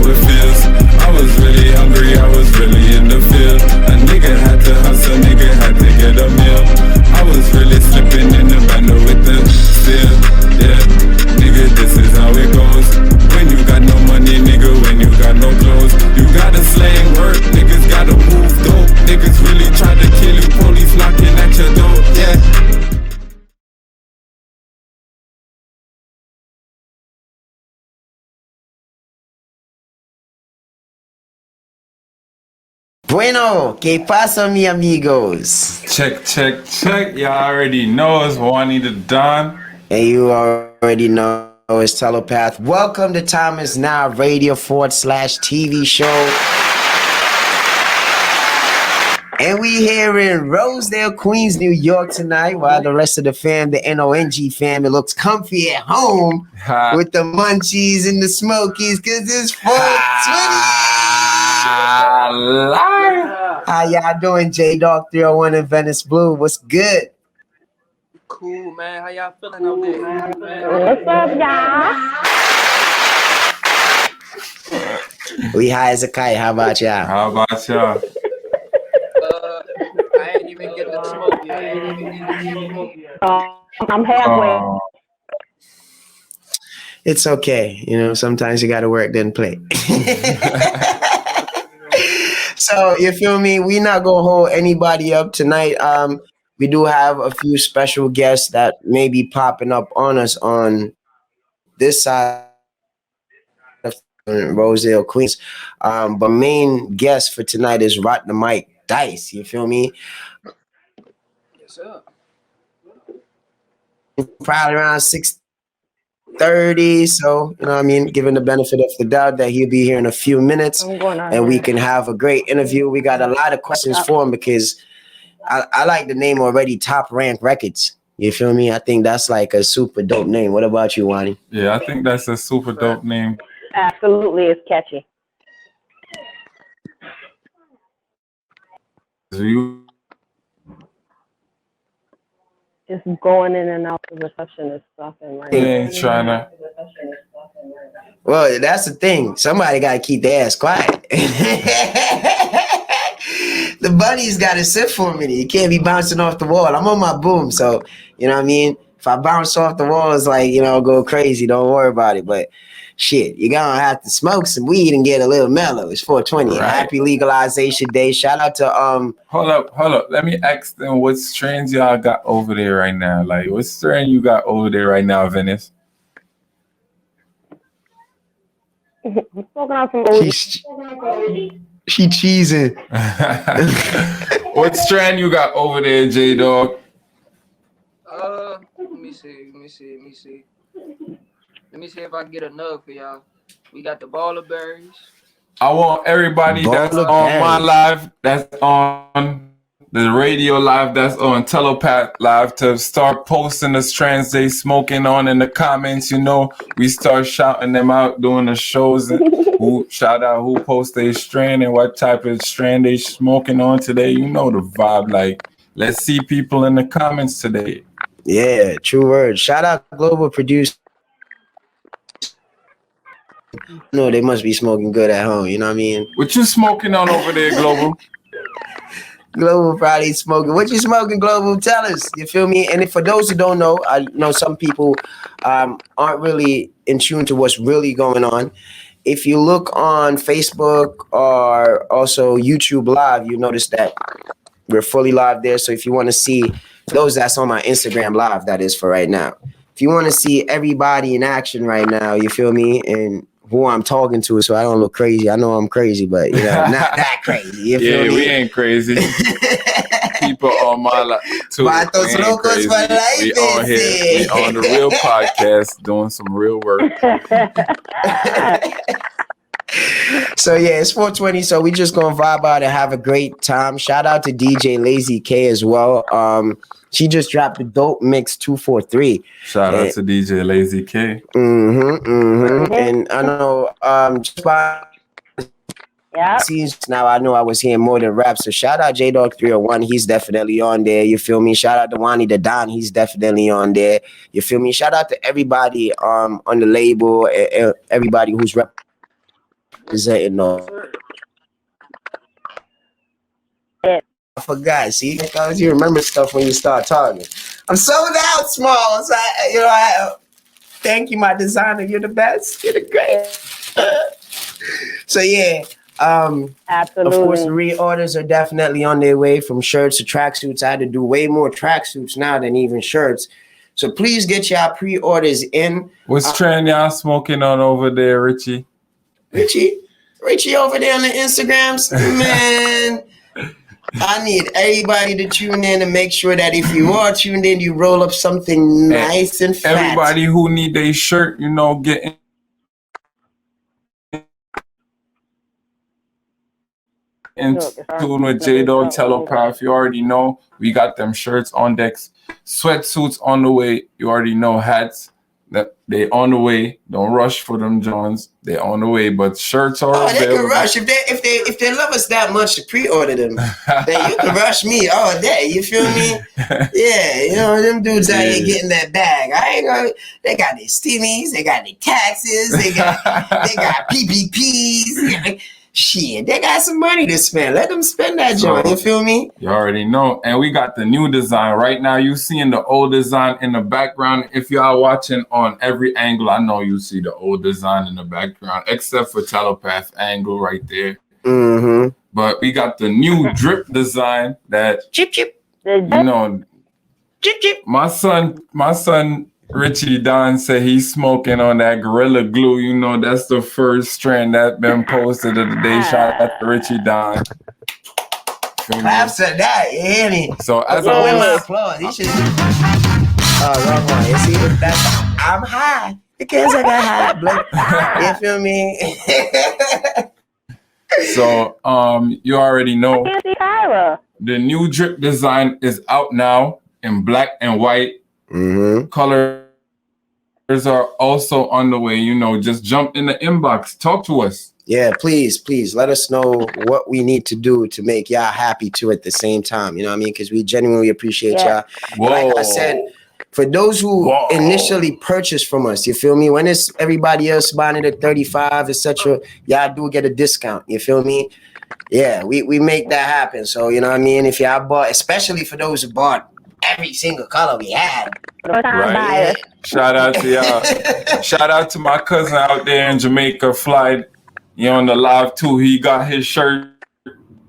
it feels. I was really hungry, I was really in the field. A nigga had to hustle, nigga had to get a meal. I was really slipping in the bando with the seal. Yeah, nigga, this is how it goes. When you got no money, nigga, when you got no clothes. You gotta slang work, niggas gotta move dope. Niggas really try to kill you, police knocking at your door. Yeah. Bueno, ¿qué pasa, mi amigos? Check, check, check. Y'all already know it's Wani the Don. And you already know it's Telepath. Welcome to Time Is Now Radio /TV show. And we here in Rosedale, Queens, New York tonight, while the rest of the fam, the NONG family, looks comfy at home with the munchies and the smokies, because it's 420. How y'all doing, J-Dog 301 and Venice Blue? What's good? Cool, man. How y'all feeling out there? What's up, y'all? We high as a kite. How about y'all? How about y'all? I ain't even get the smoke yet. I'm halfway. It's okay. You know, sometimes you got to work, then play. So, you feel me? We not going to hold anybody up tonight. We do have a few special guests that may be popping up on us on this side of Rosedale, Queens. But main guest for tonight is Rock the Mic Dice. You feel me? Yes, sir. Probably around 6:30. So, you know what I mean? Given the benefit of the doubt that he'll be here in a few minutes and we can have a great interview. We got a lot of questions for him because I like the name already, Top Rank Records. You feel me? I think that's like a super dope name. What about you, Wani? Yeah, I think that's a super dope name. Absolutely, it's catchy. It's going in and out. The reception is sucking right now. ain't trying to. Well, that's the thing. Somebody got to keep their ass quiet. The bunny's got to sit for a minute. You can't be bouncing off the wall. I'm on my boom, so you know what I mean? If I bounce off the wall, it's like, you know, go crazy. Don't worry about it. But shit, you're going to have to smoke some weed and get a little mellow. It's 420. Right. Happy Legalization Day. Shout out to Hold up. Let me ask them what strains y'all got over there right now. Like, what strain you got over there right now, Venice? Smoking out some OG. She cheesing. What strain you got over there, J-Dog? Let me see. Let me see if I can get a nug for y'all. We got the baller berries. I want everybody that's on my live, that's on the radio live, that's on Telepath live, to start posting the strands they smoking on in the comments. You know, we start shouting them out doing the shows. And who shout out who post their strand and what type of strand they smoking on today. You know the vibe. Like, let's see people in the comments today. Yeah, true word. Shout out Global Produce. No, they must be smoking good at home. You know what I mean? What you smoking on over there, Global? Global probably smoking. What you smoking, Global? Tell us. You feel me? And if, for those who don't know, I know some people aren't really in tune to what's really going on. If you look on Facebook or also YouTube Live, you notice that we're fully live there. So if you want to see, for those that's on my Instagram Live, that is for right now. If you want to see everybody in action right now, you feel me? And who I'm talking to, so I don't look crazy. I know I'm crazy, but you know, not that crazy. You feel me? We ain't crazy. People on my life too. We on here. We on the real podcast doing some real work. So yeah, it's 420. So we just gonna vibe out and have a great time. Shout out to DJ Lazy K as well. She just dropped a dope mix 243. Shout out to DJ Lazy K. And I know just by scenes now, I know I was hearing more than rap. So shout out J-Dog 301. He's definitely on there. You feel me? Shout out to Wani the Don. He's definitely on there. You feel me? Shout out to everybody on the label, everybody who's representing all. Yeah. I forgot. See, because you remember stuff when you start talking. I'm sold out, Smalls. Thank you, my designer. You're the best. You're the great. So yeah, Absolutely. of course, the reorders are definitely on their way from shirts to tracksuits. I had to do way more tracksuits now than even shirts. So please get your pre-orders in. What's trend y'all smoking on over there, Richie? Richie over there on the Instagrams, man. I need everybody to tune in and make sure that if you are tuned in, you roll up something nice and fat. Everybody who need a shirt, get in tune with J-Dog Telepath. You already know we got them shirts on decks, sweatsuits on the way. You already know hats that they on the way. Don't rush for them, Jones. They on the way, but shirts are available. They can rush if they love us that much to pre-order them. Then you can rush me all day. You feel me? Yeah, them dudes out here getting that bag. They got their stimmies, they got their taxes, they got PPPs. Shit, they got some money to spend. Let them spend that joint. You feel me? You already know. And we got the new design. Right now, you seeing the old design in the background. If y'all watching on every angle, I know you see the old design in the background, except for Telepath angle right there. Mm-hmm. But we got the new drip design that, chip. Chip. My son, Richie Don said he's smoking on that Gorilla Glue. That's the first strand that been posted of the day. Shout out to Richie Don. Claps at that, Annie. So as I win my applause, he should. Wrong one. You see, I'm high because I got high. You feel me? So you already know the new drip design is out now in black and white. Mm-hmm. Colors are also on the way. Just jump in the inbox. Talk to us. Yeah, please let us know what we need to do to make y'all happy too at the same time. You know what I mean? Because we genuinely appreciate y'all. Like I said, for those who initially purchased from us, you feel me? When it's everybody else buying it at 35, etc., y'all do get a discount. You feel me? Yeah, we make that happen. So you know what I mean? If y'all bought, especially for those who bought every single color we had. Right. Shout out to y'all. Shout out to my cousin out there in Jamaica, Fly. On the live too. He got his shirt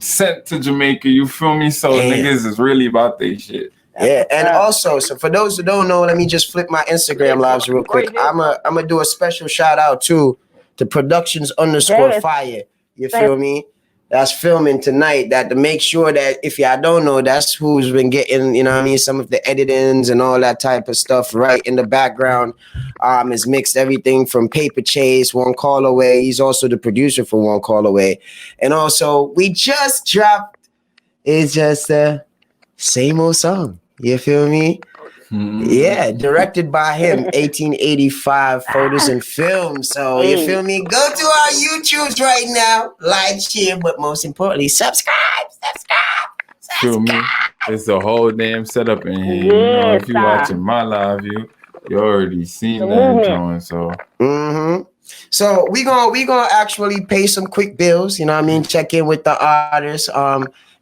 sent to Jamaica. You feel me? So niggas is really about their shit. Yeah, and also, so for those who don't know, let me just flip my Instagram lives real quick. I'm gonna do a special shout out too to Productions_Fire. You feel me? That's filming tonight. That to make sure that if y'all don't know, that's who's been getting, some of the editings and all that type of stuff right in the background. Has mixed everything from Paper Chase, One Call Away. He's also the producer for One Call Away. And also, we just dropped, it's just a same old song. You feel me? Mm-hmm. Yeah, directed by him, 1885 Photos and Films. So you feel me? Go to our YouTubes right now, like, share, but most importantly, subscribe. Feel me? It's a whole damn setup in here. If you're watching my live, you already seen that joint. So. Mm-hmm. So we gonna actually pay some quick bills. You know what I mean? Check in with the artist.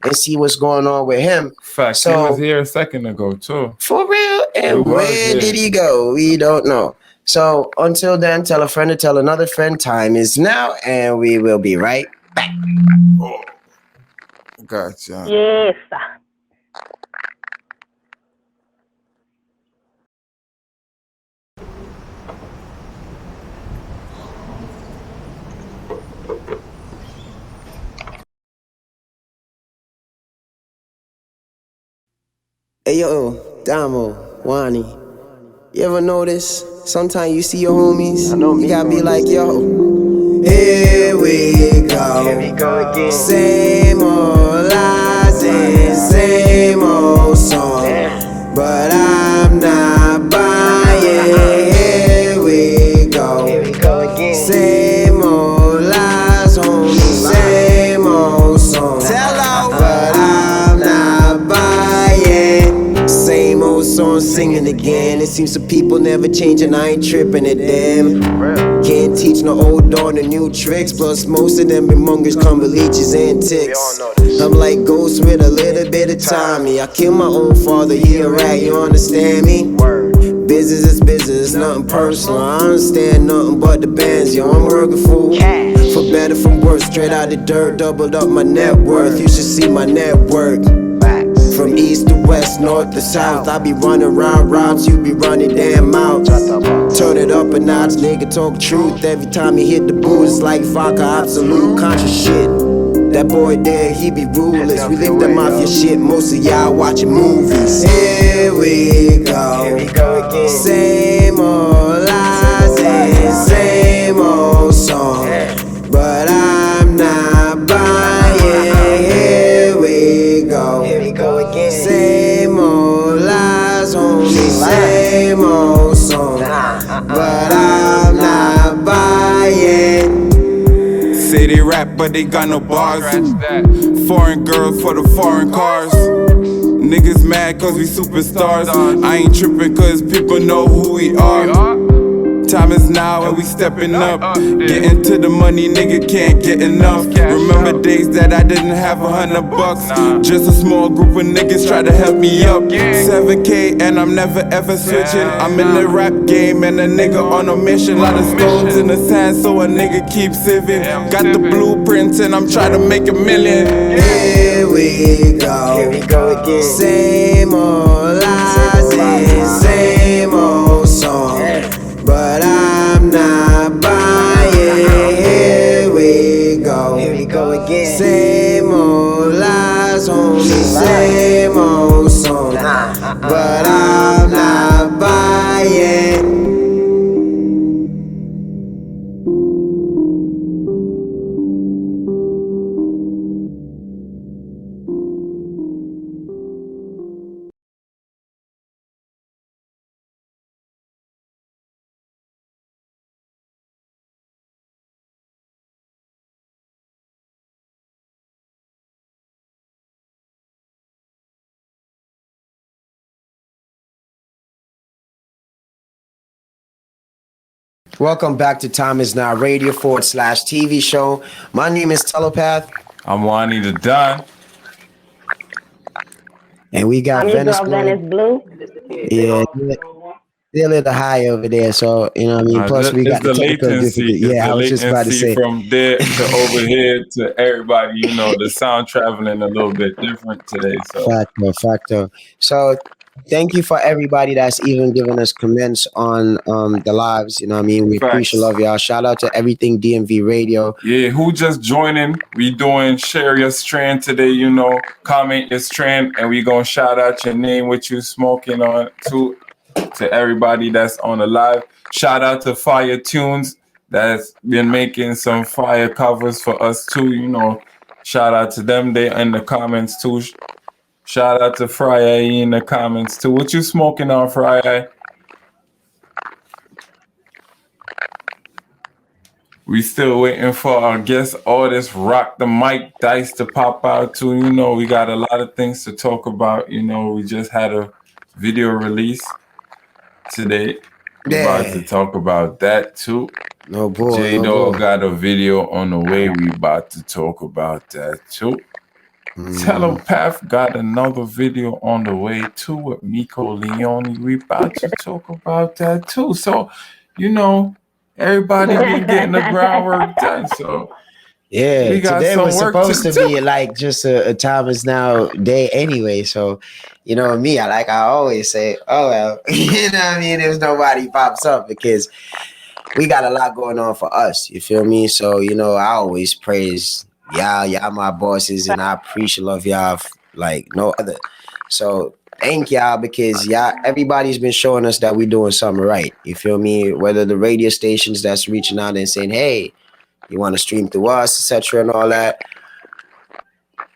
And see what's going on with him. Fact, he was here a second ago too. For real? And where did he go? We don't know. So until then, tell a friend to tell another friend. Time is now, and we will be right back. Gotcha. Yes. Hey yo, Damo, Wani, you ever notice? Sometimes you see your homies, you gotta be like, yo, here we go again. Same old lies and same old song, but I'm not buying. Here we go again. Same old lies, homie, same old song, but I'm not buying. Same old song, singing again it seems some people never change, and I ain't tripping it, damn. Can't teach no old dog the new tricks. Plus, most of them be mongers, come leeches and ticks. I'm like ghosts with a little bit of timing. I killed my own father, he a rat, you understand me? Business is business, nothing personal. I understand nothing but the bands, yo, I'm working for better, from worse, straight out the dirt, doubled up my net worth. You should see my network. From east to west, north to south, I be running round routes, you be running damn mouths. Turn it up a notch, nigga talk truth. Every time he hit the booth, it's like vodka, absolute conscious shit. That boy there, he be ruthless. We live that mafia shit, most of y'all watching movies. Here we go again. Same old lies and same old song, but I'm not buying. Here we go again. Same old lies, homie, same old song, but I'm not buying. Say they rap, but they got no bars. Foreign girls for the foreign cars. Niggas mad cause we superstars. I ain't trippin' cause people know who we are. Time is now and we stepping up. Getting to the money, nigga can't get enough. Remember days that I didn't have $100. Just a small group of niggas try to help me up. 7K and I'm never ever switching. I'm in the rap game and a nigga on a mission. Lot of stones in the sand so a nigga keeps living. Got the blueprints and I'm trying to make $1 million. Here we go again. Same old lies and same old song, but I'm not buying. Here we go again. Same old lies, homie, same old song, but I'm not buying. Welcome back to Time Is Now Radio /TV show. My name is Telepath. I'm Wani the Don. And we got I'm your Venice girl, Venice Blue. Yeah, they're a little high over there, so you know what I mean. Plus, we It's got the technical difficulty. Yeah, I was just about to say from there to over here to everybody. You know, the sound traveling a little bit different today. So facto. So thank you for everybody that's even giving us comments on the lives. You know what I mean? We appreciate love y'all. Shout out to everything DMV Radio. Yeah, who just joining? We doing share your strand today, you know, comment your strand, and we gonna shout out your name, what you smoking on to everybody that's on the live. Shout out to Fire Tunes that's been making some fire covers for us too, you know. Shout out to them. They in the comments too. Shout out to Friday in the comments too. What you smoking on, Friday? We still waiting for our guest artist, Rock the Mic Dice, to pop out too. You know, we got a lot of things to talk about. You know, we just had a video release today. We're about to talk about that too. No boy. J-Dog got a video on the way. We about to talk about that too. Telepath got another video on the way too with Miko Leone. We about to talk about that too. So, you know, everybody be getting the groundwork done. So yeah, we got today some was work supposed to to do. be like just a Time Is Now day anyway. So, you know me, I always say, oh well, you know what I mean? There's nobody pops up because we got a lot going on for us. You feel me? So, you know, I always praise y'all my bosses, and I appreciate love y'all like no other. So thank y'all, because everybody's been showing us that we're doing something right. You feel me? Whether the radio stations that's reaching out and saying, hey, you want to stream through us, etc., and all that.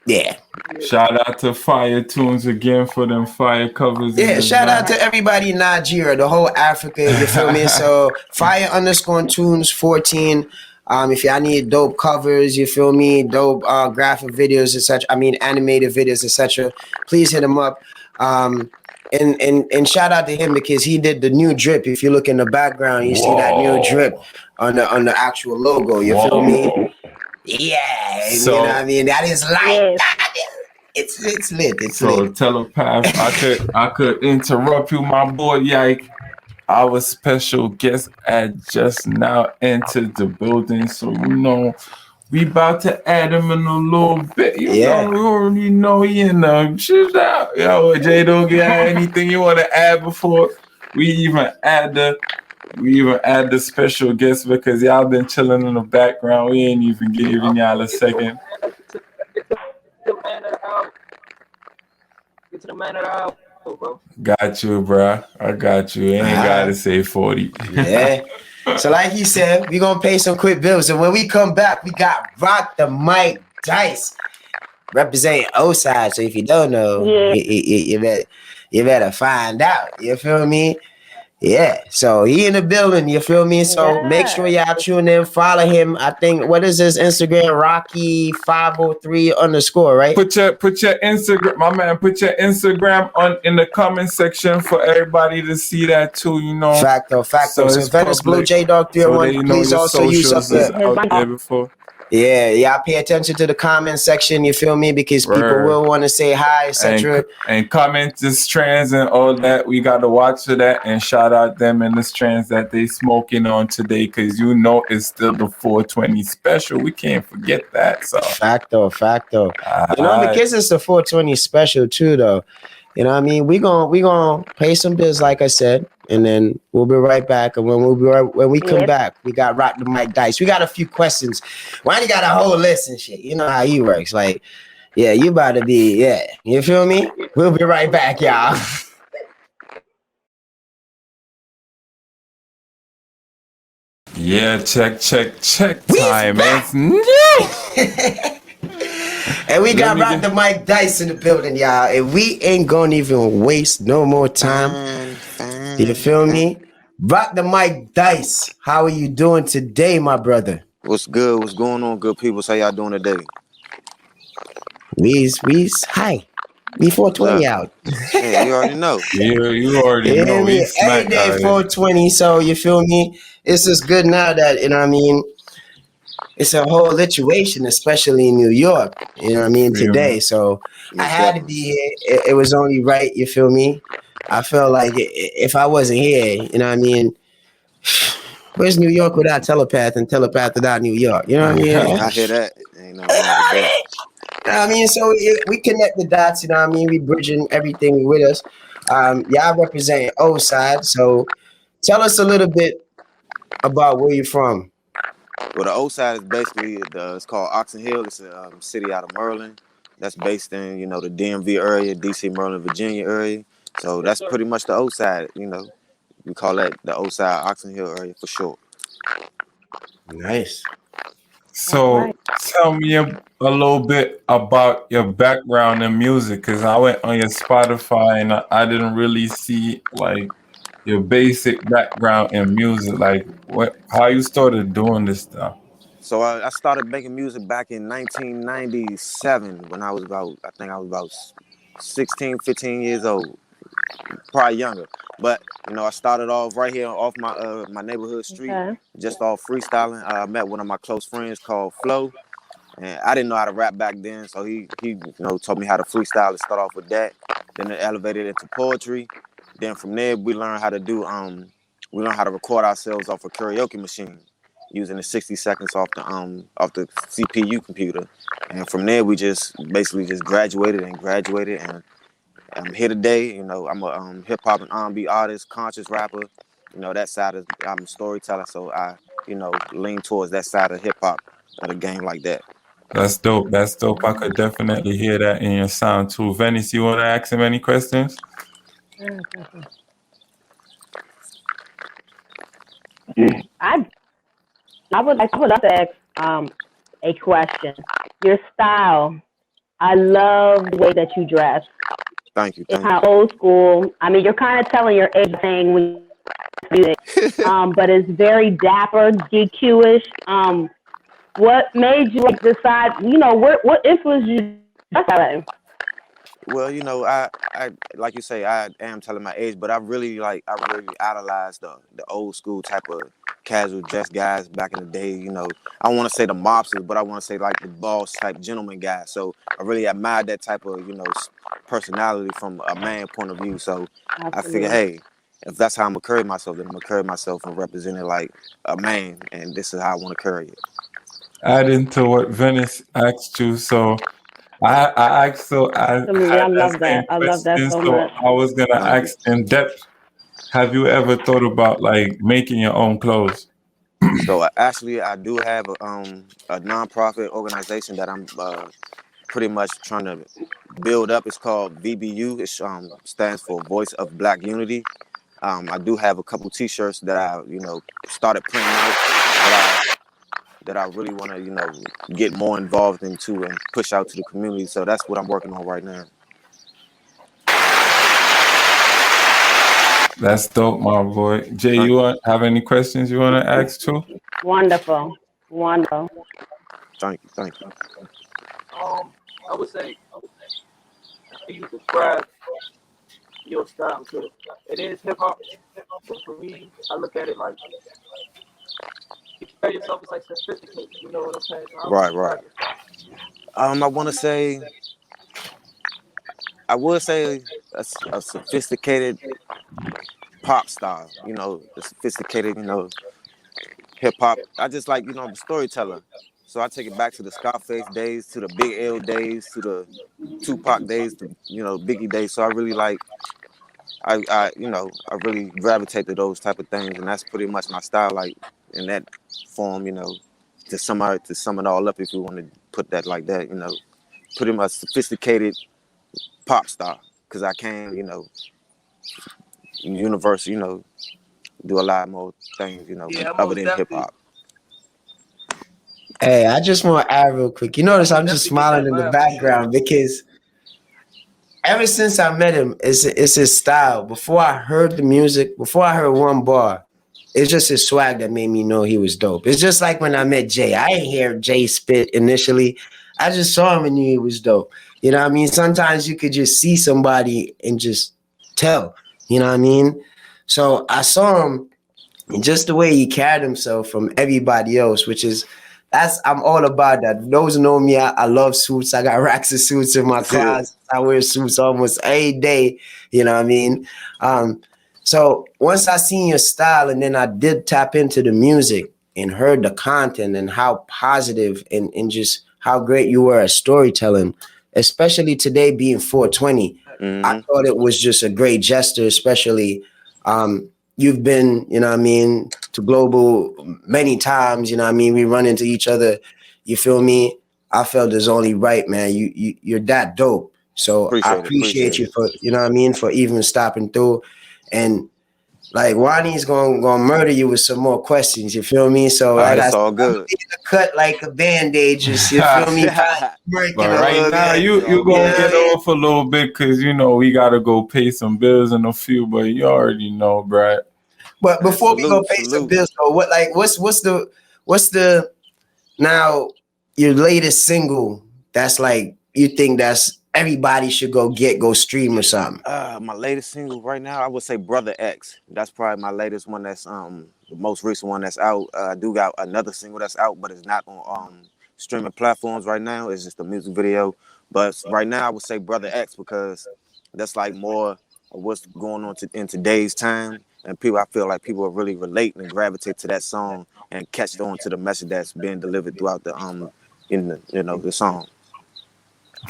Yeah. Shout out to Fire Tunes again for them fire covers. Yeah, shout out to everybody in Nigeria, the whole Africa, you feel me? So Fire_Tunes 14. If y'all need dope covers, you feel me, dope graphic videos, etc. I mean animated videos, etc. Please hit them up. and shout out to him because he did the new drip. If you look in the background, you see that new drip on the actual logo. You feel me? Yeah, So- you know what I mean. That is light. Yes. It's lit. It's So lit. telepath, I could interrupt you, my boy Yike. Our special guest had just now entered the building, so we about to add him in a little bit. You know, we already know he in the shit out. Yo, Jay, don't get anything you want to add before we even add the special guest, because y'all been chilling in the background. We ain't even giving y'all a second. Get to the man of the hour, bro. Got you, bruh. I got you. Ain't gotta say 40. Yeah. So like he said, we gonna pay some quick bills. And when we come back, we got Rock the Mic Dice representing O-Side. So if you don't know, you better find out. You feel me? Yeah. So he in the building, you feel me? So make sure y'all tune in, follow him. I think, what is his Instagram? Rocky503_, right? Put your Instagram, my man. Put your Instagram in the comment section for everybody to see that too. Facto. So it's Venice Blue public, J Dog 301. so they Please your also use up socials is there. out there before. Yeah, y'all pay attention to the comment section, you feel me? Because people will want to say hi, etc. And comment this trans and all that. We got to watch for that and shout out them and this trans that they smoking on today, because it's still the 420 special. We can't forget that. So Facto. Because it's the 420 special too, though. You know what I mean? We gonna pay some bills, like I said, and then we'll be right back. And when we come back, we got Rock the Mic Dice. We got a few questions. Why you got a whole list and shit? You know how he works. Like, yeah, you about to be, you feel me? We'll be right back, y'all. yeah, check time. And we got Rock the Mic Dice in the building, y'all. And we ain't gonna even waste no more time. You feel me? Rock the Mic Dice. How are you doing today, my brother? What's good? What's going on, good people? How y'all doing today? We's hi. We 420 out. Yeah, you already know. You already know. Me? Every day 420. So you feel me? It's just good now that, you know what I mean? It's a whole situation, especially in New York. You know what I mean? Today. So I had to be here. It was only right. You feel me? I felt like if I wasn't here, you know what I mean? Where's New York without Telepath and Telepath without New York? You know what I mean? I hear that. Ain't no wrong with that. You know what I mean? So we connect the dots, you know what I mean? We bridging everything with us. Y'all represent O-Side. So tell us a little bit about where you're from. Well, the O-Side is basically, it's called Oxon Hill. It's a city out of Maryland. That's based in, the DMV area, DC, Maryland, Virginia area. So that's pretty much the O-Side, We call that the O-Side, Oxon Hill area for short. Nice. So tell me a little bit about your background in music, because I went on your Spotify and I didn't really see like your basic background in music, like how you started doing this stuff. So I started making music back in 1997 when I was about 16, 15 years old, probably younger. But, I started off right here off my neighborhood street, just off freestyling. I met one of my close friends called Flo, and I didn't know how to rap back then. So he taught me how to freestyle and start off with that. Then it elevated into poetry. Then from there, we learned how to record ourselves off a karaoke machine using the 60 seconds off the CPU computer. And from there, we just basically graduated. And I'm here today. I'm a hip hop and R&B artist, conscious rapper. That side is, I'm a storyteller. So I, lean towards that side of hip hop, of the game like that. That's dope. I could definitely hear that in your sound too. Venice, you want to ask him any questions? I would love to ask a question. Your style, I love the way that you dress. Thank you. It's kind of old school. I mean, you're kind of telling your age thing when you do it, but it's very dapper, GQ-ish. What made you decide? What influenced you? Well, you know, I like you say, I am telling my age, but I really idolize the old school type of casual dress guys back in the day. You know, I want to say the mobsters, but I want to say like the boss type gentleman guy. So I really admire that type of personality from a man point of view. So I figure, Absolutely. hey, if that's how I'm gonna carry myself, then I'm gonna carry myself and represent it like a man, and this is how I want to carry it. Adding to what Venice asked you, so I asked, so I Absolutely. had I that love same that. I love that question, so so much. I was gonna Thank you. ask in depth. Have you ever thought about like making your own clothes? So actually, I do have a nonprofit organization that I'm pretty much trying to build up. It's called VBU. It stands for Voice of Black Unity. I do have a couple T-shirts that I started printing out that I really want to get more involved into and push out to the community. So that's what I'm working on right now. That's dope, my boy. Jay, Thank you have any questions you want to ask too? Wonderful. Wonderful. Thank you. I would say you describe your style too. It is hip hop, but for me, I look at it like you carry yourself as like sophisticated. You know what I'm saying? So Right. I would say a sophisticated pop style. A sophisticated, hip hop. I just like, I'm a storyteller. So I take it back to the Scarface days, to the Big L days, to the Tupac days, to Biggie days. So I really like, I really gravitate to those type of things, and that's pretty much my style. Like in that form, to sum it all up, if you want to put that like that, pretty much sophisticated pop star, because I can, universe, do a lot more things, Yeah, other most than hip definitely. hop. Hey, I just want to add real quick. You notice I'm just Definitely get smiling that in the vibe. background because ever since I met him, it's his style. Before I heard the music, before I heard one bar, it's just his swag that made me know he was dope. It's just like when I met Jay. I didn't hear Jay spit initially. I just saw him and knew he was dope. You know what I mean? Sometimes you could just see somebody and just tell. You know what I mean? So I saw him and just the way he carried himself from everybody else, I'm all about that. Those who know me, I love suits. I got racks of suits in my closet. I wear suits almost every day. You know what I mean? So once I seen your style and then I did tap into the music and heard the content and how positive and just how great you were at storytelling, especially today being 420, I thought it was just a great gesture, especially you've been, to Global many times, we run into each other. You feel me? I felt it's only right, man. You're that dope. So I appreciate you for, for even stopping through. And like Wani's gonna murder you with some more questions, you feel me? So It's all good. Cut like a band-aid, just you feel me? But right now you gonna get off a little bit because we gotta go pay some bills in a few, but you already know, Brad. But before we go pay some bills, though, what's the now your latest single that's like you think that's everybody should go stream or something? My latest single right now, I would say Brother X. That's probably my latest one. That's the most recent one that's out. I do got another single that's out, but it's not on streaming platforms right now. It's just a music video. But right now, I would say Brother X because that's like more of what's going on in today's time. And I feel like people are really relating and gravitate to that song and catch on to the message that's being delivered throughout the the song.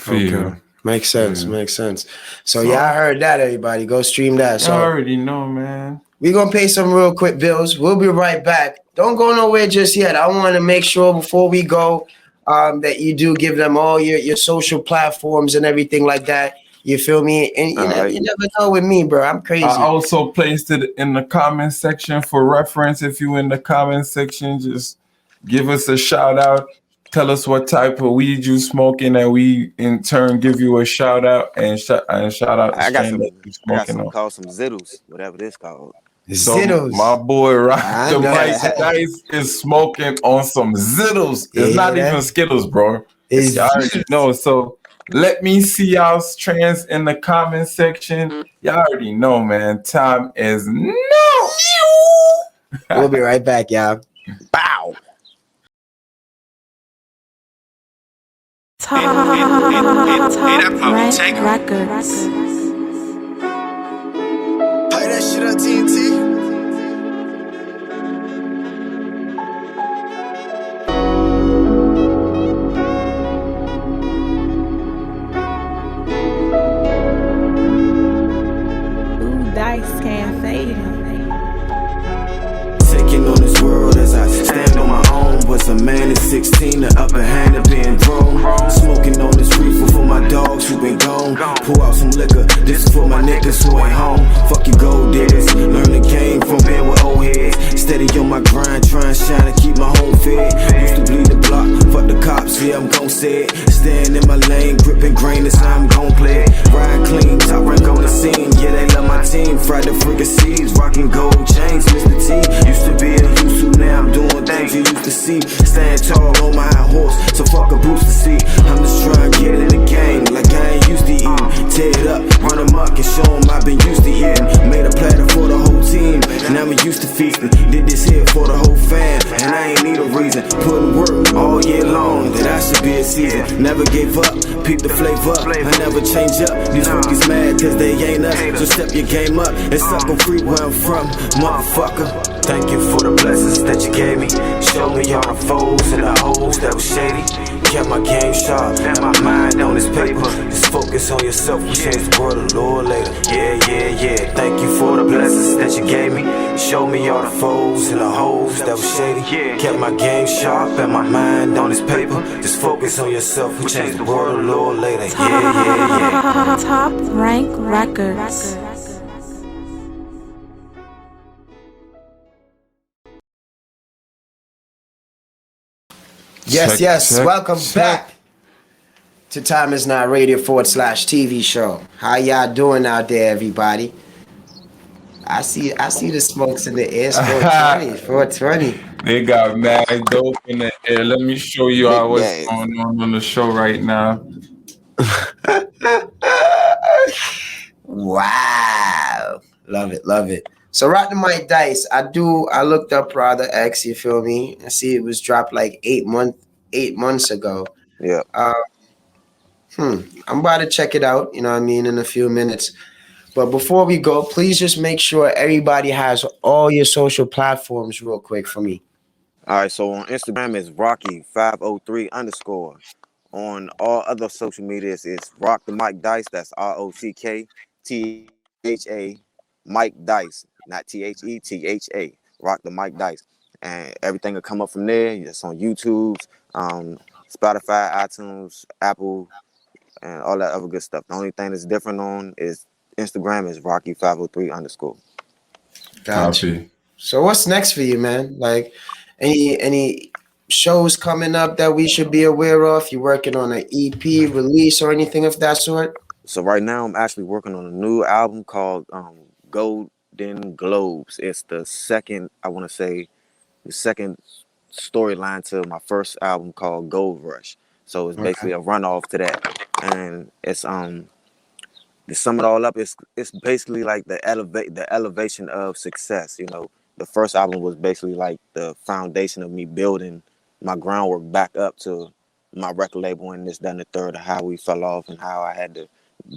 Okay. Makes sense. So I heard that, everybody. Go stream that. So I already know, man. We're gonna pay some real quick bills. We'll be right back. Don't go nowhere just yet. I want to make sure before we go that you do give them all your social platforms and everything like that. You feel me? And you never know with me, bro. I'm crazy. I also placed it in the comment section for reference. If you in the comment section, just give us a shout out. Tell us what type of weed you smoking, and we in turn give you a shout out and shout out. I got some called some Zittles, whatever this called. So my boy Rock the Mic Dice is smoking on some Zittles. It's not even Skittles, bro. I already know. So Let me see y'all's trends in the comment section. Y'all already know, man. Time is no. We'll be right back, y'all. Bow. Top Rank Records. Play that shit on TNT. Ooh, dice can't fade him. Taking on this world as I stand on my own. Was a man at 16, the upper hand of being grown. Smoking on this reefer for my dogs who been gone. Pour out some liquor, this is for my niggas who ain't home. Fuck you gold diggers, learn the game from being with old heads. Steady on my grind, trying to shine and keep my home fed. Used to bleed the block, fuck the cops, yeah I'm gon' say it. Staying in my lane, gripping grain, that's how I'm gon' play it. Ride clean, top rank on the scene, yeah they love my team. Fried the fricassees, rocking gold chains, Mr. T. Used to be a used to, now I'm doing things you used to see. Stand tall on my horse, so fuck a boost to see. I'm just trying to get in the game, like I ain't used to eating. Tear it up, run amok and show them I've been used to eating. Made a platter for the whole team, and I'm used to feasting. Did this here for the whole fam, and I ain't need a reason. Putting work all year long, that I should be a season. Never gave up, peep the flavor up, I never change up. These rookies mad cause they ain't us, so step your game up and suck on free where I'm from, motherfucker. Thank you for the blessings that you gave me. Show me all the foes and the hoes that was shady. Kept my game sharp and my mind on this paper. Just focus on yourself, we change the world a little later. Yeah, yeah, yeah. Thank you for the blessings that you gave me. Show me all the foes and the hoes that was shady. Kept my game sharp and my mind on this paper. Just focus on yourself, we change the world a little later. Yeah, yeah, yeah. Top Rank Records. Yes, yes. Check, Welcome check. back to Time Is Not Radio /TV show. How y'all doing out there, everybody? I see the smokes in the air. It's 420. 420. They got mad dope in the air. Let me show you all what's Big bags. going on the show right now. Wow. Love it, love it. So Rock the Mic Dice, I looked up Brother X, you feel me? I see it was dropped like 8 months ago. Yeah. I'm about to check it out, you know what I mean, in a few minutes. But before we go, please just make sure everybody has all your social platforms real quick for me. All right, so on Instagram it's Rocky503_. On all other social medias, it's Rock the Mic Dice. That's ROCKTHA Mike Dice, not THETHA. Rock the Mic Dice, and everything will come up from there. It's on YouTube, Spotify, iTunes, Apple, and all that other good stuff. The only thing that's different on is Instagram is Rocky503_. Gotcha. Copy. So what's next for you, man? Like any shows coming up that we should be aware of? You working on an EP release or anything of that sort? So right now I'm actually working on a new album called Golden Globes. It's the second, I want to say, the second storyline to my first album called Gold Rush. So it's basically a runoff to that, and it's to sum it all up, it's basically like the elevation of success. You know, the first album was basically like the foundation of me building my groundwork back up to my record label and this, that, and the third, of how we fell off and how I had to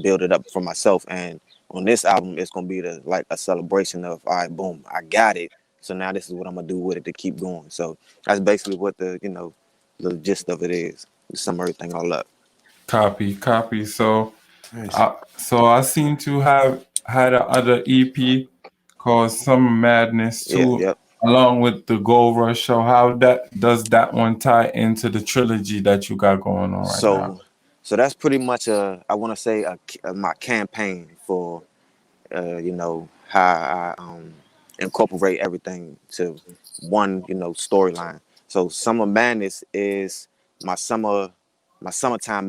build it up for myself. And on this album, it's gonna be like a celebration of, all right, boom, I got it. So now this is what I'm gonna do with it to keep going. So that's basically what the gist of it is. To sum everything all up. Copy. So, Nice. I seem to have had another EP called Summer Madness too, Yep. along with the Gold Rush show. How does that one tie into the trilogy that you got going on right now? So that's pretty much I want to say my campaign for how I incorporate everything to one storyline. So Summer Madness is my summertime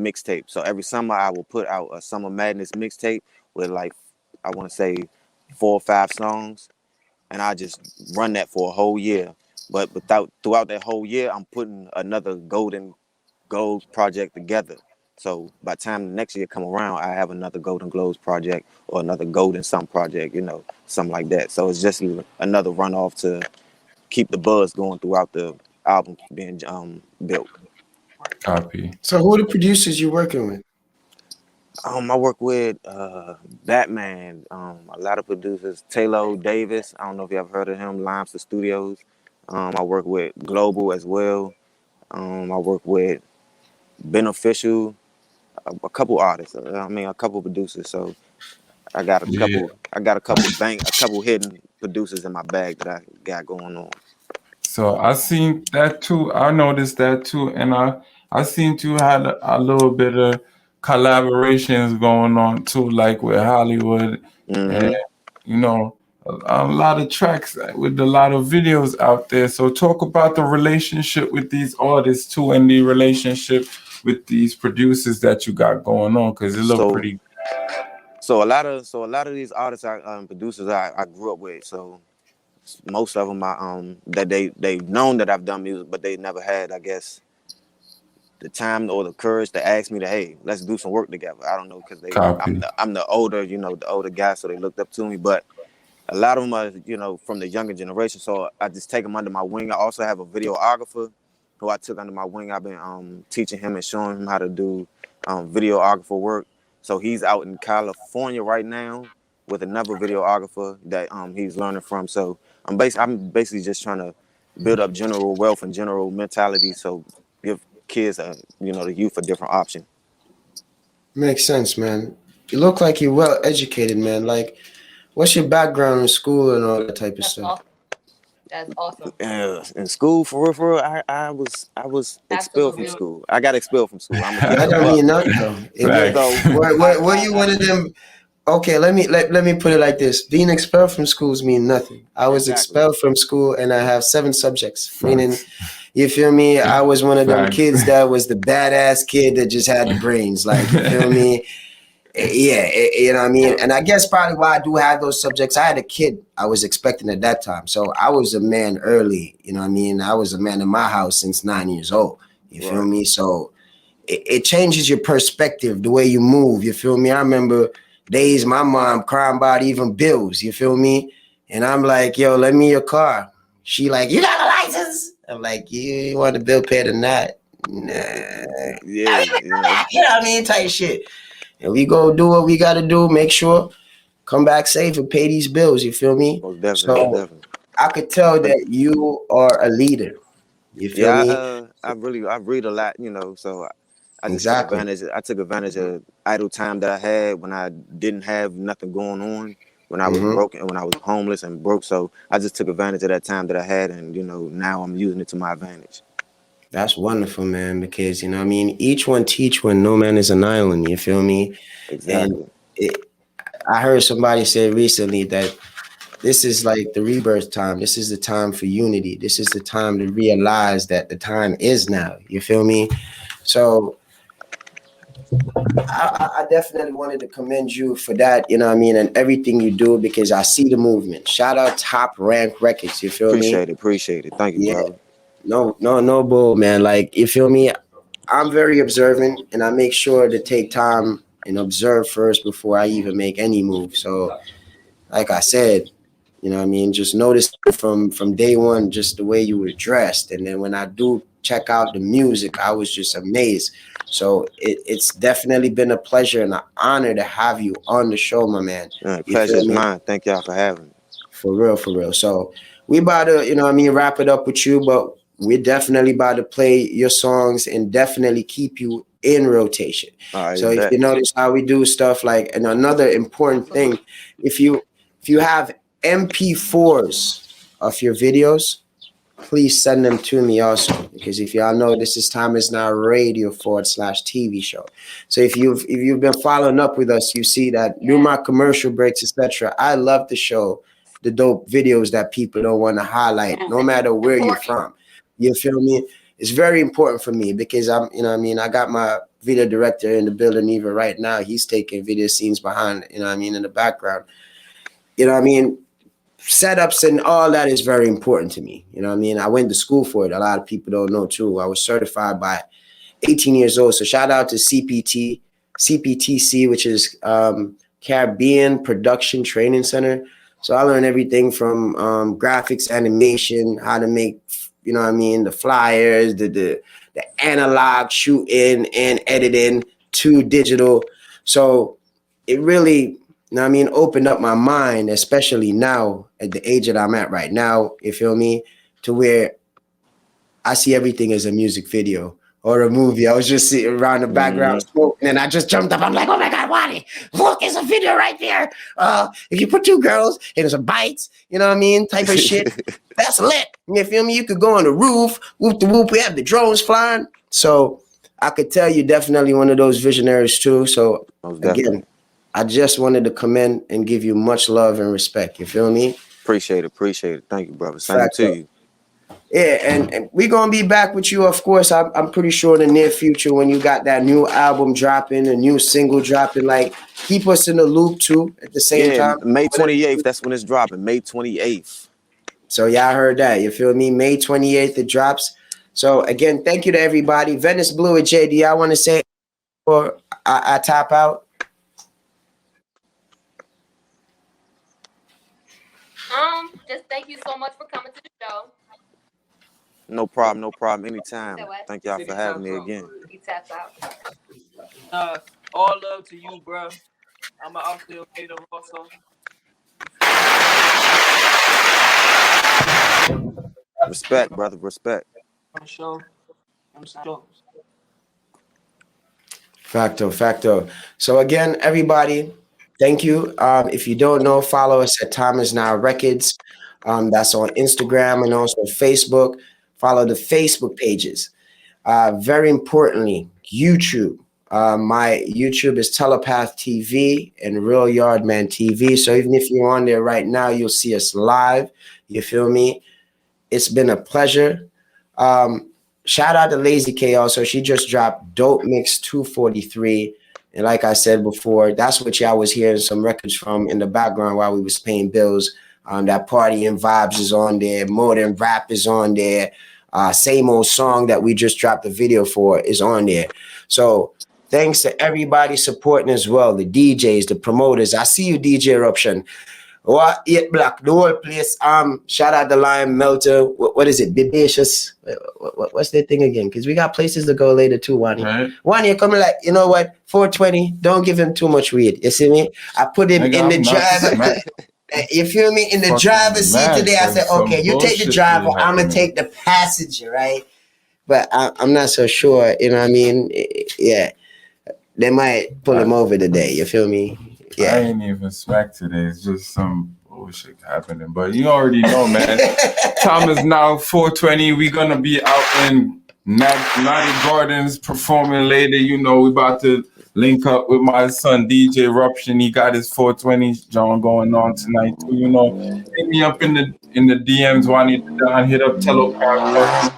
mixtape. So every summer I will put out a Summer Madness mixtape with, like, I want to say 4 or 5 songs, and I just run that for a whole year. But throughout that whole year, I'm putting another gold project together. So by the time next year come around, I have another Golden Globes project or another Golden Something project, something like that. So it's just another runoff to keep the buzz going throughout the album being built. Copy. So who are the producers you working with? I work with Batman, a lot of producers. Taylor Davis, I don't know if you ever heard of him. Limester Studios. I work with Global as well. I work with Beneficial, a couple artists. A couple producers. So I got a couple hidden producers in my bag that I got going on. So I seen that too. I noticed that too, and I seen you had a little bit of collaborations going on too, like with Hollywood, and a lot of tracks with a lot of videos out there. So talk about the relationship with these artists too, and the relationship with these producers that you got going on, because it look pretty. So a lot of these artists, producers, I grew up with. So most of them, that they've known that I've done music, but they never had, I guess, the time or the courage to ask me to, hey, let's do some work together. I don't know, because I'm the older, the older guy, so they looked up to me. But a lot of them are, from the younger generation. So I just take them under my wing. I also have a videographer who I took under my wing. I've been teaching him and showing him how to do videographer work. So he's out in California right now with another videographer that he's learning from. So I'm basically just trying to build up general wealth and general mentality. So give kids, the youth, a different option. Makes sense, man. You look like you're well educated, man. Like, what's your background in school and all that type of stuff? Awesome. That's awesome. In school, for real, I was expelled from school. I got expelled from school. I don't mean nothing though. Were you one of them? Okay, let me put it like this: being expelled from schools mean nothing. I was expelled from school, and I have 7 subjects. Meaning, you feel me? I was one of them kids that was the badass kid that just had the brains. Like, you feel me? Yeah, you know what I mean? And I guess probably why I do have those subjects, I had a kid I was expecting at that time. So I was a man early, you know what I mean? I was a man in my house since 9 years old, you feel me? So it changes your perspective, the way you move, you feel me? I remember days my mom crying about even bills, you feel me? And I'm like, yo, lend me your car. She like, you got a license? I'm like, you want the bill paid or not? Nah. Yeah. You know what I mean? Type shit. And we go do what we got to do, make sure, come back safe and pay these bills, you feel me? Oh, definitely. I could tell that you are a leader, you feel me? I read a lot, so I just took advantage of idle time that I had when I didn't have nothing going on, when I was broke and when I was homeless and broke. So I just took advantage of that time that I had, and, now I'm using it to my advantage. That's wonderful, man, because, each one teach one, no man is an island, you feel me? Exactly. And I heard somebody say recently that this is like the rebirth time. This is the time for unity. This is the time to realize that the time is now, you feel me? So I definitely wanted to commend you for that, and everything you do, because I see the movement. Shout out Top Rank Records, you feel me? Appreciate it. Thank you, brother. No bull, man. Like, you feel me? I'm very observant, and I make sure to take time and observe first before I even make any move. So, like I said, just notice from day one, just the way you were dressed. And then when I do check out the music, I was just amazed. So it's definitely been a pleasure and an honor to have you on the show, my man. Pleasure is mine. Thank y'all for having me. For real. So we about to, wrap it up with you, but we're definitely about to play your songs and definitely keep you in rotation. So if you notice how we do stuff, like, and another important thing, if you have MP4s of your videos, please send them to me also, because if y'all know, this is Time Is Now Radio /TV show. So if you've been following up with us, you see that during my commercial breaks, etc., I love to show the dope videos that people don't want to highlight, no matter where you're from. You feel me? It's very important for me, because I got my video director in the building even right now. He's taking video scenes behind, in the background. Setups and all that is very important to me. I went to school for it. A lot of people don't know too. I was certified by 18 years old. So shout out to CPTC, which is Caribbean Production Training Center. So I learned everything from graphics, animation, how to make, you know what I mean, the flyers, the analog shooting and editing to digital. So it really, you know what I mean, opened up my mind, especially now at the age that I'm at right now, you feel me, to where I see everything as a music video or a movie. I was just sitting around the background smoking, and I just jumped up. I'm like, oh my God, Wally, look, it's a video right there. If you put two girls and there's a bites, you know what I mean, type of shit, that's lit. You feel me? You could go on the roof, whoop the whoop, we have the drones flying. So I could tell you definitely one of those visionaries too. So again, I just wanted to come in and give you much love and respect. You feel me? Appreciate it. Thank you, brother. Same to you. Yeah, and we're going to be back with you, of course. I'm pretty sure in the near future when you got that new album dropping, a new single dropping, like, keep us in the loop, too, at the same time. May 28th, that's when it's dropping, May 28th. So y'all heard that, you feel me? May 28th, it drops. So, again, thank you to everybody. Venice Blue and JD, I want to say before I tap out. Just thank you so much for coming to the show. No problem. Anytime. Thank y'all for having me again. He taps out. All love to you, bro. I'm an outfield hater also. Respect, brother. Respect. I'm sure. Facto. So again, everybody, thank you. If you don't know, follow us at Time Is Now Records. That's on Instagram and also Facebook. Follow the Facebook pages. Very importantly, YouTube. My YouTube is Telepath TV and Real Yardman TV. So even if you're on there right now, you'll see us live. You feel me? It's been a pleasure. Shout out to Lazy K also. She just dropped Dope Mix 243. And like I said before, that's what y'all was hearing some records from in the background while we was paying bills. That Party and Vibes is on there. More Than Rap is on there. Same Old Song that we just dropped the video for is on there. So thanks to everybody supporting as well. The DJs, the promoters. I see you, DJ Eruption. What? 8 Black, the whole place. Shout out to Lion Melter. What is it? Bibacious. What's that thing again? Because we got places to go later too, Wani. Right. Wani, coming like, you know what? 420. Don't give him too much weed. You see me? I put him in the driver. You feel me? In the driver's seat today, I said, okay, you take the driver, I'm going to take the passenger, right? But I'm not so sure, you know what I mean? Yeah. They might pull him over today, you feel me? Yeah. I ain't even smacked today. It's just some bullshit happening. But you already know, man. Time is now 4:20. We're going to be out in Naughty Gardens performing later. You know, we about to link up with my son DJ Eruption. He got his 420 John going on tonight too. You know, hit me up in the DMs while I need to hit up Telepath.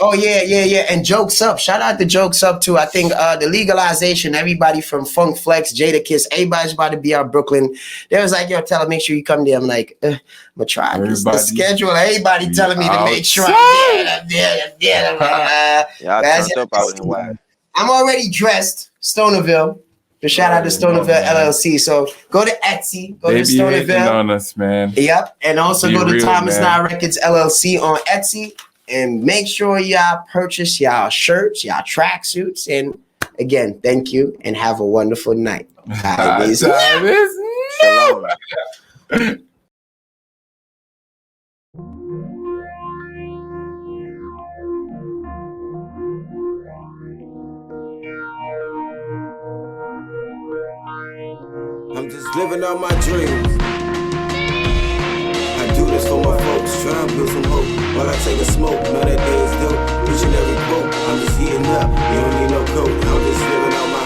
Oh yeah. And Jokes Up. Shout out to Jokes Up too. I think the legalization, everybody from Funk Flex, Jada Kiss, everybody's about to be out Brooklyn. They was like, yo, tell her, make sure you come there. I'm like, I'm gonna try. The schedule, everybody telling me to make sure I'm there. Yeah, I turned up out in West. I'm already dressed. Stonerville. So shout out to Stonerville LLC. So go to Etsy. Go to Stonerville. On us, man. Yep. And also go to real, Time Is man. Now Records LLC on Etsy. And make sure y'all purchase y'all shirts, y'all tracksuits. And again, thank you and have a wonderful night. Shalom. I'm just living out my dreams. I do this for my folks, trying to build some hope while I take a smoke. Know that day is dope, each and every quote. I'm just heating up, you don't need no coat. I'm just living out my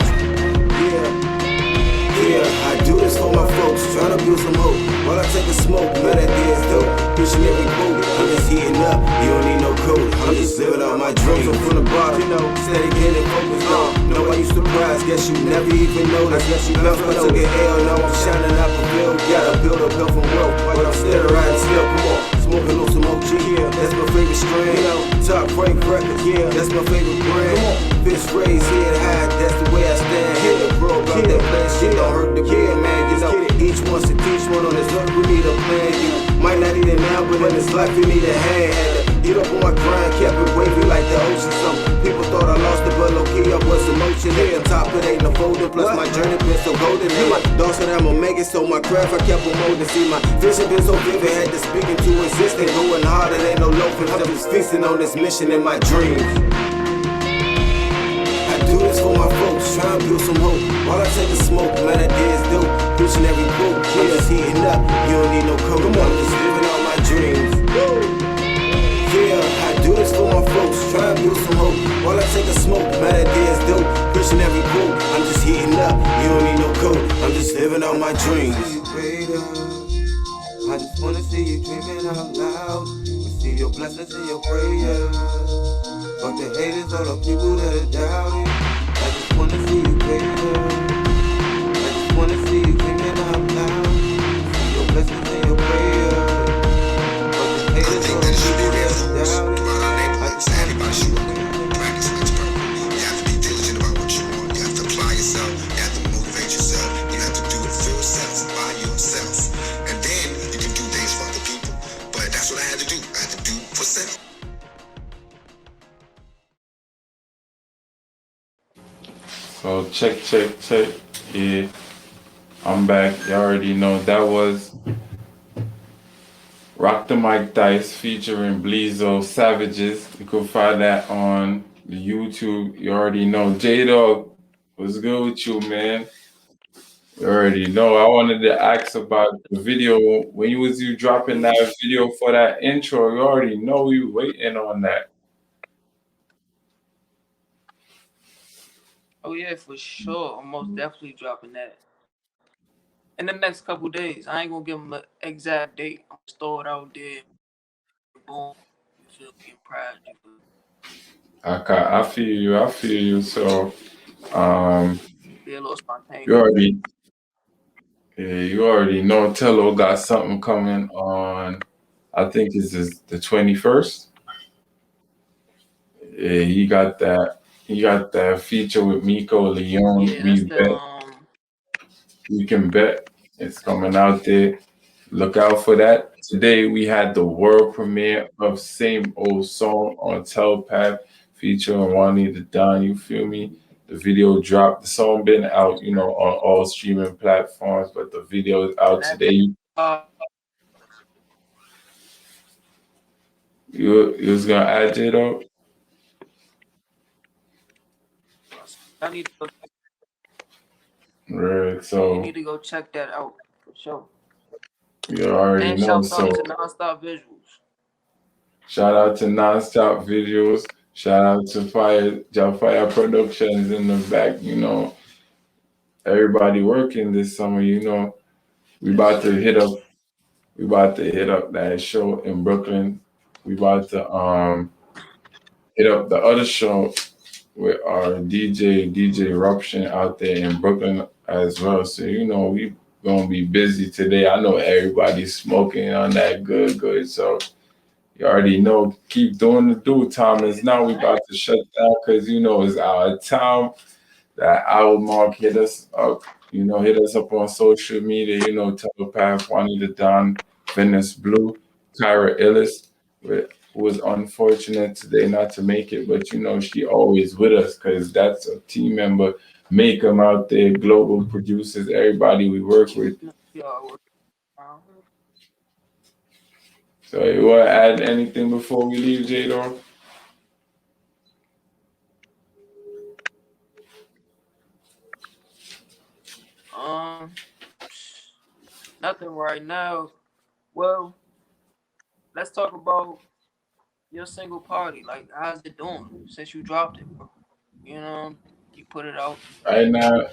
I do this for my folks, trying to build some hope while I take a smoke. Know that day is dope, each and every quote. I'm just heating up, you don't need no coat. coat. I'm just living out my dreams. I'm from the bottom, steady getting focused on. No, I used to prize, guess you never even noticed. Guess you never took an L, now I'm shining out the field. Gotta build up health and wealth, but I'm still riding still. Come on, smoking on some OG, that's my favorite strain. Top Frank Records, that's my favorite brand. Fish raised, head high, that's the way I stand. Hit the bro, about that plan, shit don't hurt the kid, man. You know, each one to teach one on this earth, we need a plan. You might not eat it now, but in this life you need a hand. Get up on my grind, kept it wavy like the ocean. Some people thought I lost it, but low key I was emotion. At the top it ain't no folder, plus my journey been so golden. And my thoughts that I'ma make it, so my craft I kept on molding. See my vision been so vivid, had to speak into existence. Going hard, it ain't no loafing. I'm just feasting on this mission in my dreams. I do this for my folks, try and build some hope. While I take a smoke, man, that day is dope. Preaching every quote, I'm just heating up. You don't need no coat, I'm just living out my dreams. Yeah, I do this for my folks, try and build some hope. While I take a smoke, man, that day is dope. Preaching every quote, I'm just heating up. You don't need no coat, I'm just living out my dreams. I just wanna see you dreaming out loud. Receive your blessings and your prayers. Fuck the haters, all the people that are doubting. I just wanna see you greater. I just wanna see you dreaming out loud. Receive your blessings and your prayers. Fuck the haters, all the people that are doubting. Anybody should practice makes perfect. You have to be diligent about what you want. You have to apply yourself. You have to motivate yourself. You have to do it for yourself, by yourself. And then you can do things for other people. But that's what I had to do. I had to do for self. So check. Yeah, I'm back. You already know that was Rock the Mike Dice featuring Bleezo Savages. You can find that on the YouTube. You already know. J-Dog, what's good with you, man? You already know. I wanted to ask about the video. When you dropping that video for that intro, you already know you waiting on that. Oh yeah, for sure. I'm most definitely dropping that in the next couple days. I ain't gonna give them an exact date. I'm gonna throw it out there. Boom. You feel me? Proud. I feel you. So, Be a little spontaneous. you already know Tello got something coming on. I think it's the 21st. Yeah, he got that feature with Miko Leone. Yeah, You can bet it's coming out there. Look out for that. Today we had the world premiere of Same Old Song on Telepath featuring Juanita Don. You feel me? The video dropped. The song been out, on all streaming platforms, but the video is out today. You was gonna add it up? I need to go. Right, so you need to go check that out for sure. You already And know. shout out So to Nonstop Visuals. shout out to Nonstop Visuals. Shout out to Fire Productions in the back. Everybody working this summer. We about to hit up that show in Brooklyn. We about to hit up the other show with our DJ Eruption out there in Brooklyn as well. So we gonna be busy today. I know everybody's smoking on that good. So you already know. Keep doing the do. Time is now. We about to shut down because it's our time. That hour mark. Hit us up. Hit us up on social media. Telepath, Juanita Don, Venice Blue, Kyra Illis, who was unfortunate today not to make it, but she always with us because that's a team member. Make them out there, global producers, everybody we work with. So you want to add anything before we leave, J-Dog? Nothing right now. Well, let's talk about your single party. Like, how's it doing since you dropped it, bro? You put it out. Right now,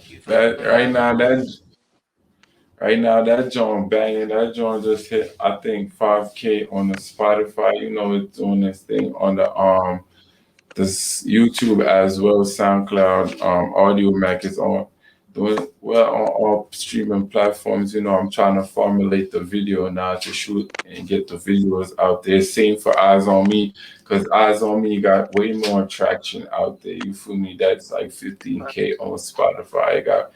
Right now, that joint banging. That joint just hit, I think, 5K on the Spotify. You know, it's doing this thing on the this YouTube as well, SoundCloud, Audio Mac is on doing well on all streaming platforms. You know, I'm trying to formulate the video now to shoot and get the visuals out there. Same for Eyes on Me, because Eyes on Me got way more traction out there. You feel me? That's like 15K on Spotify. It got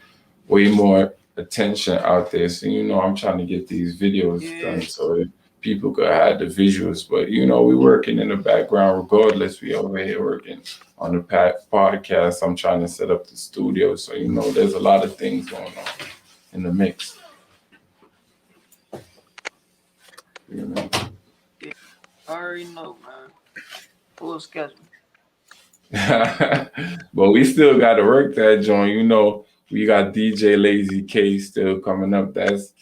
way more attention out there. So, you know, I'm trying to get these videos done so people could have the visuals. But, you know, we working in the background regardless. We over here working on the podcast. I'm trying to set up the studio. So, you know, there's a lot of things going on in the mix. You know. I already know, man. Full schedule. But we still got to work that joint. You know, we got DJ Lazy K still coming up. That's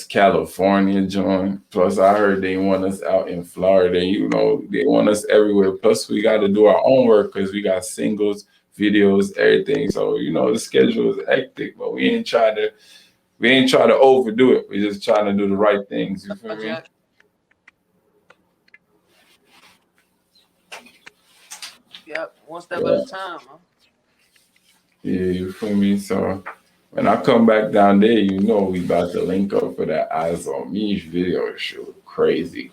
California joint. Plus, I heard they want us out in Florida. You know, they want us everywhere. Plus, we got to do our own work because we got singles, videos, everything. So, you know, the schedule is hectic, but we ain't trying to overdo it. We're just trying to do the right things. You feel me? Yep, one step at a time, huh? Yeah, you feel me? So when I come back down there, you know we about to link up for that Eyes on Me video shoot. Crazy,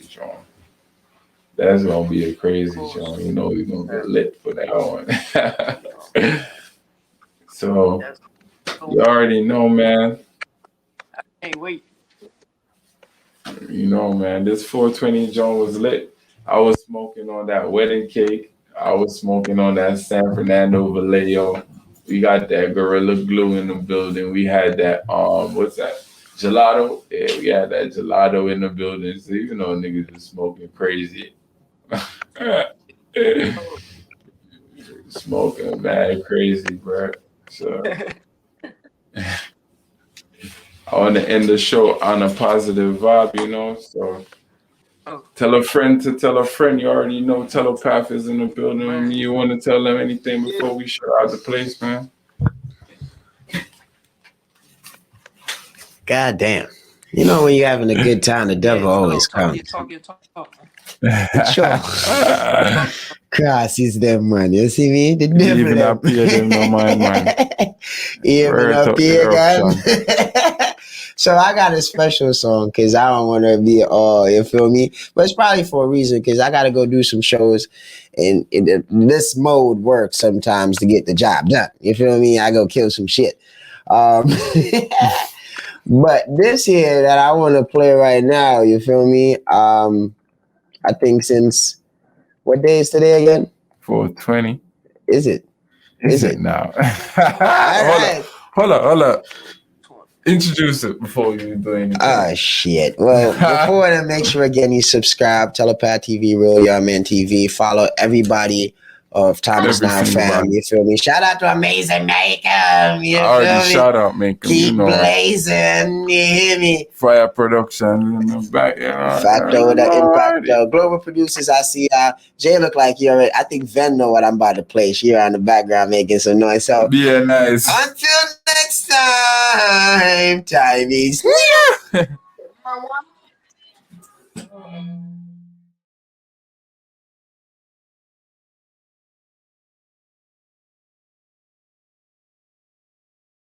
Sean. That's gonna be a crazy show. You know we're gonna get lit for that one. So you already know, man. I can't wait. You know, man, this 420 joint was lit. I was smoking on that wedding cake. I was smoking on that San Fernando Vallejo. We got that Gorilla Glue in the building. We had that what's that? Gelato. Yeah, we had that gelato in the building. So you know niggas is smoking crazy. Smoking mad crazy, bro. So I want to end the show on a positive vibe, you know. So tell a friend to tell a friend. You already know Telepath is in the building with me. You want to tell them anything before we shut out the place, man? God damn. You know when you're having a good time, the devil always comes. Talk. Sure. Crosses them, man. You see me? The devil. Even up here, them no mind, man. Even up here, guys. So I got a special song because I don't want to be all, you feel me? But it's probably for a reason because I got to go do some shows and this mode works sometimes to get the job done. You feel me? I go kill some shit. But this here that I want to play right now, you feel me? I think since, what day is today again? 420. Is it? Is it now? Right. Hold up. Introduce it before you do anything. Oh, shit. Well, before that, make sure again you subscribe, Telepath TV, Real Young Man TV. Follow everybody of Thomas Now Fam. You feel me? Shout out to Amazing Makeup. You feel me? Shout out, Makeup. Keep blazing. You hear me? Fire Production in the back. Facto, the Impact. Global Producers, I see Jay look like you already. I think Ven know what I'm about to play. She around the background making some noise. So yeah, nice. Until next time, time is near.